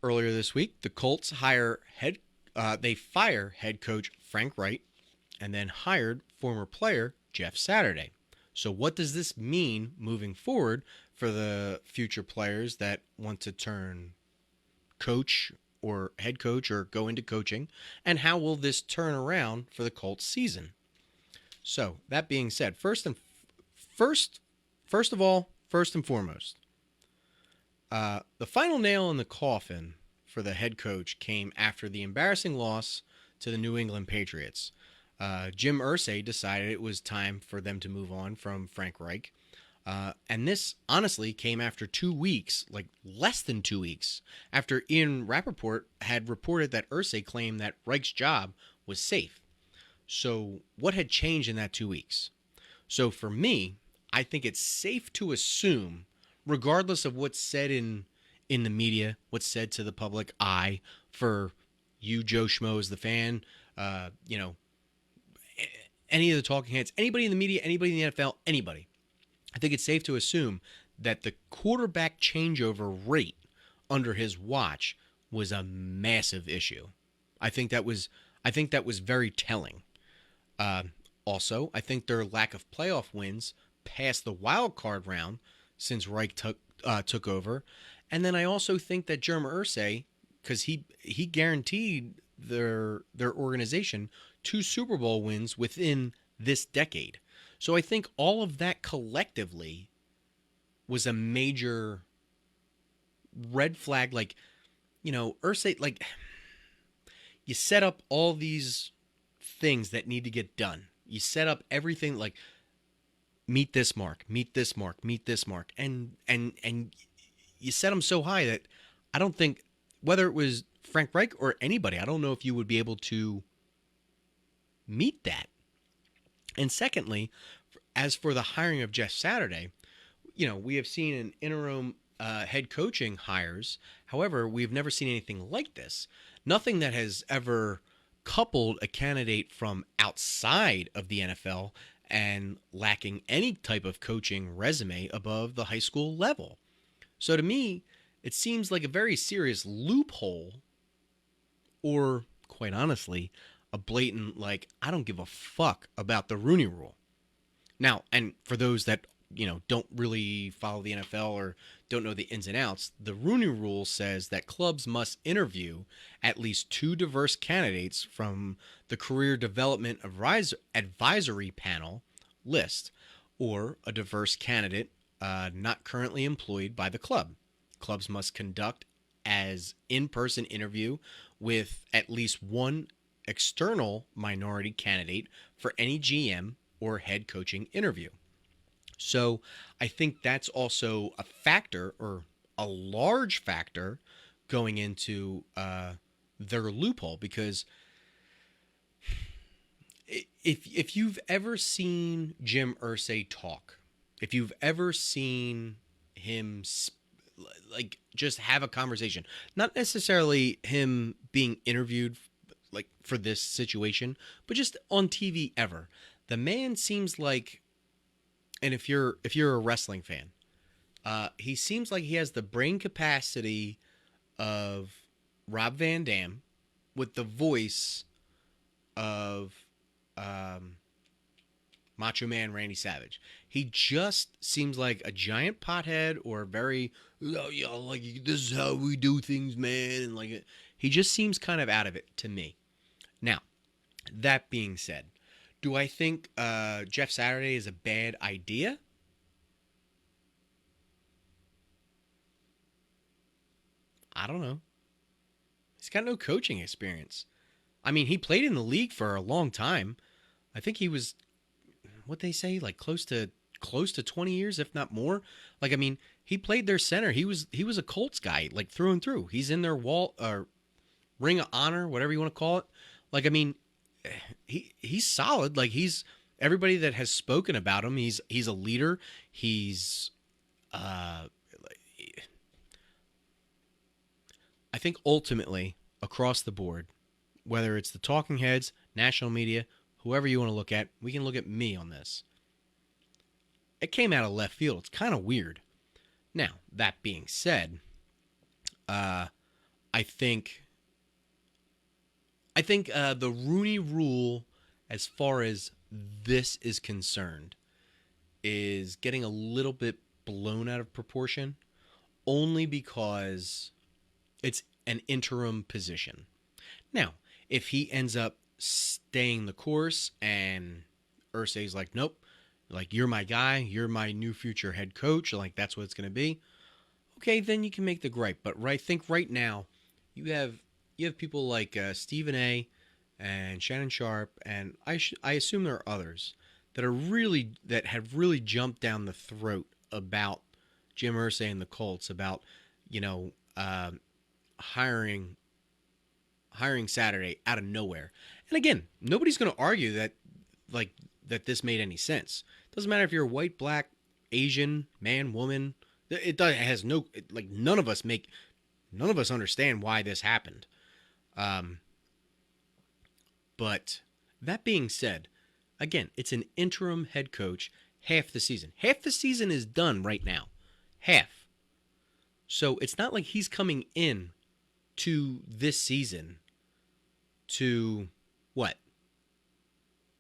Earlier this week, the Colts they fire head coach Frank Reich and then hired former player Jeff Saturday. So what does this mean moving forward for the future players that want to turn coach or head coach or go into coaching, and how will this turn around for the Colts season? So that being said, first first of all, first and foremost, the final nail in the coffin for the head coach came after the embarrassing loss to the New England Patriots. Jim Irsay decided it was time for them to move on from Frank Reich. And this honestly came after 2 weeks, like less than 2 weeks, after Ian Rappaport had reported that Irsay claimed that Reich's job was safe. So, what had changed in that 2 weeks? So, for me, I think it's safe to assume, regardless of what's said in the media, what's said to the public eye, for you, Joe Schmo, as the fan, you know, any of the talking heads, anybody in the media, anybody in the NFL, anybody. I think it's safe to assume that the quarterback changeover rate under his watch was a massive issue. I think that was I think that was very telling. Uh, Also, I think their lack of playoff wins past the wild card round since Reich took over, and then I also think that Jeremy Irsay, because he guaranteed their organization 2 Super Bowl wins within this decade. So I think all of that collectively was a major red flag. Like, Ursay, like, you set up all these things that need to get done. You set up everything like meet this mark, meet this mark, meet this mark, and you set them so high that I don't think whether it was Frank Reich or anybody, I don't know if you would be able to meet that. And secondly, as for the hiring of Jeff Saturday, we have seen an interim head coaching hires. However, we've never seen anything like this. Nothing that has ever coupled a candidate from outside of the NFL and lacking any type of coaching resume above the high school level. So to me, it seems like a very serious loophole, or quite honestly, a blatant, like, I don't give a fuck about the Rooney rule. Now, and for those that don't really follow the NFL or don't know the ins and outs, the Rooney Rule says that clubs must interview at least 2 diverse candidates from the Career Development Advisory Panel list, or a diverse candidate not currently employed by the club. Clubs must conduct as in-person interview with at least one external minority candidate for any GM or head coaching interview. So I think that's also a factor, or a large factor, going into their loophole. Because if you've ever seen Jim Irsay talk, if you've ever seen him like just have a conversation, not necessarily him being interviewed like for this situation, but just on TV ever, the man seems like, and if you're a wrestling fan, he seems like he has the brain capacity of Rob Van Dam with the voice of um, Macho Man Randy Savage. He just seems like a giant pothead, or very, oh, yeah, like, this is how we do things, man, and like, he just seems kind of out of it to me. Now, that being said, do I think Jeff Saturday is a bad idea? I don't know. He's got no coaching experience. I mean, he played in the league for a long time. I think he was, what they say, like close to 20 years, if not more. Like, I mean, he played their center. He was a Colts guy, like, through and through. He's in their wall ring of honor, whatever you want to call it. Like, I mean, he's solid. Like, he's everybody that has spoken about him. He's a leader. He's uh, I think ultimately across the board, whether it's the talking heads, national media, whoever you want to look at, we can look at me on this. It came out of left field. It's kind of weird. Now, that being said, uh, I think the Rooney Rule, as far as this is concerned, is getting a little bit blown out of proportion, only because it's an interim position. Now, if he ends up staying the course and Irsay's like, nope, like you're my guy, you're my new future head coach, like that's what it's going to be. Okay, then you can make the gripe. But I think right now you have people like Stephen A. and Shannon Sharp, and I assume there are others that have really jumped down the throat about Jim Irsay and the Colts, about you know hiring Saturday out of nowhere. And again, nobody's going to argue like that this made any sense. Doesn't matter if you're white, black, Asian, man, woman. It has no, like, none of us understand why this happened. Um, but that being said, again, it's an interim head coach half the season. Half the season is done right now. Half. So it's not like he's coming in to this season to what?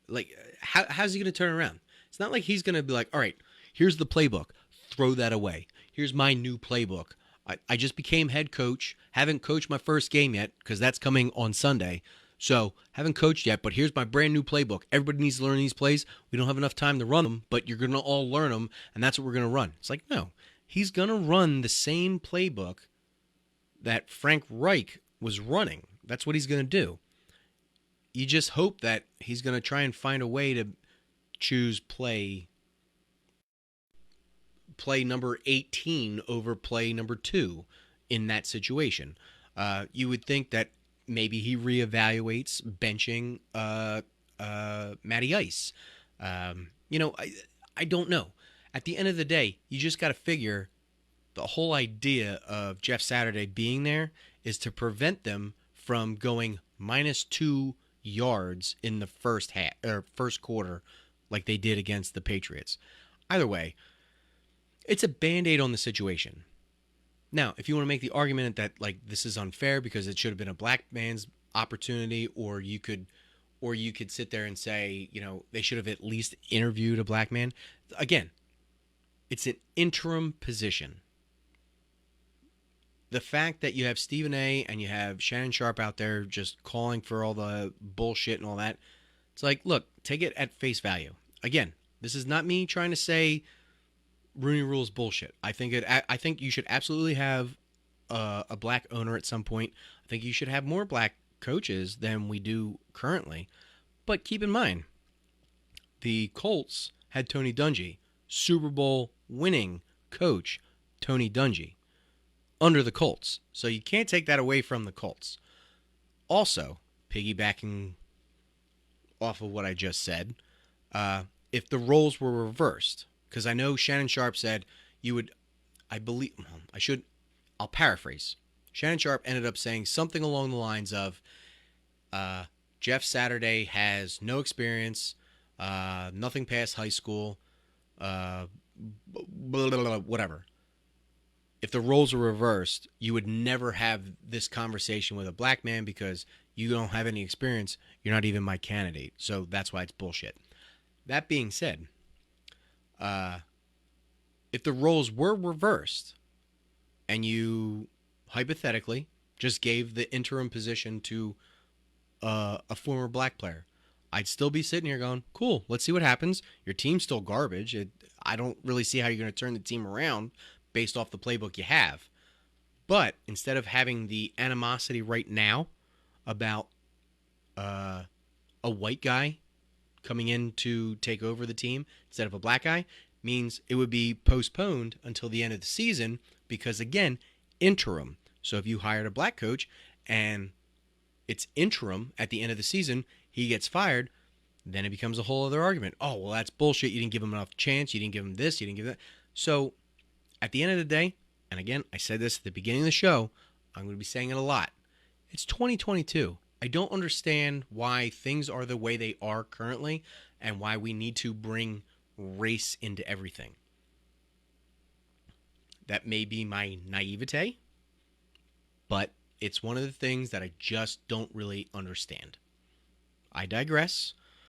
Like, how's he going to turn around? It's not like he's going to be like, all right, here's the playbook. Throw that away. Here's my new playbook. I just became head coach. Haven't coached my first game yet because that's coming on Sunday. So haven't coached yet, but here's my brand new playbook. Everybody needs to learn these plays. We don't have enough time to run them, but you're going to all learn them, and that's what we're going to run. It's like, no. He's going to run the same playbook that Frank Reich was running. That's what he's going to do. You just hope that he's going to try and find a way to choose play number 18 over play number 2 in that situation. You would think that maybe he reevaluates benching Matty Ice. I don't know. At the end of the day, you just got to figure the whole idea of Jeff Saturday being there is to prevent them from going -2 yards in the first quarter like they did against the Patriots. Either way, it's a Band-Aid on the situation. Now, if you want to make the argument that like this is unfair because it should have been a black man's opportunity, or you could sit there and say, they should have at least interviewed a black man. Again, it's an interim position. The fact that you have Stephen A. and you have Shannon Sharp out there just calling for all the bullshit and all that, it's like, look, take it at face value. Again, this is not me trying to say Rooney Rule is bullshit. I think you should absolutely have a black owner at some point. I think you should have more black coaches than we do currently. But keep in mind, the Colts had Tony Dungy, Super Bowl winning coach Tony Dungy, under the Colts. So you can't take that away from the Colts. Also, piggybacking off of what I just said, if the roles were reversed, because I know Shannon Sharp said you would, I'll paraphrase. Shannon Sharp ended up saying something along the lines of, Jeff Saturday has no experience, nothing past high school, whatever. If the roles were reversed, you would never have this conversation with a black man because you don't have any experience. You're not even my candidate. So that's why it's bullshit. That being said, if the roles were reversed and you hypothetically just gave the interim position to a former black player, I'd still be sitting here going, cool, let's see what happens. Your team's still garbage. I don't really see how you're going to turn the team around based off the playbook you have. But instead of having the animosity right now about a white guy coming in to take over the team instead of a black guy, means it would be postponed until the end of the season because, again, interim. So if you hired a black coach and it's interim at the end of the season, he gets fired, then it becomes a whole other argument. Oh, well, that's bullshit. You didn't give him enough chance. You didn't give him this. You didn't give that. So at the end of the day, and again, I said this at the beginning of the show, I'm going to be saying it a lot. It's 2022. I don't understand why things are the way they are currently and why we need to bring race into everything. That may be my naivete, but It's one of the things that I just don't really understand. I digress.